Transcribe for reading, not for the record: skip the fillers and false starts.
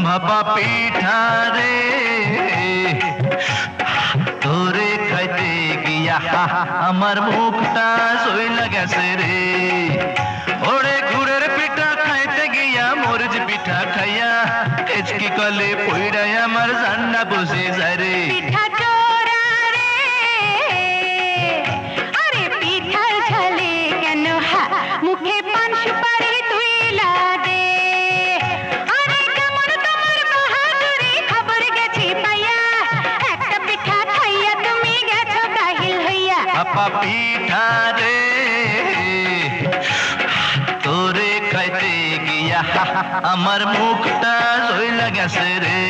ভাপা পিঠা রে তোরে খাইতে গিয়া আমার মুখটা সইলা গেছে রে। ওরে গুড়ের পিঠা খাইতে গিয়া মরিচ পিঠা খাইয়া কেচকি কলে পইড়াই আমার জান্না বসে যায় রে। পিঠা চোরা রে, আরে পিঠার ঝালে কেন মুখে পান সুপারি তুইলা দে। আরে কেমন তোমার বাহাদুরি খবর গেছি পাইয়া, একটা পিঠা খাইয়া তুমি গেছো কাহিল হইয়া। ভাপা পিঠা রে তোরে খাইতে গিয়া আমার মুখটা সইলা গেছে রে।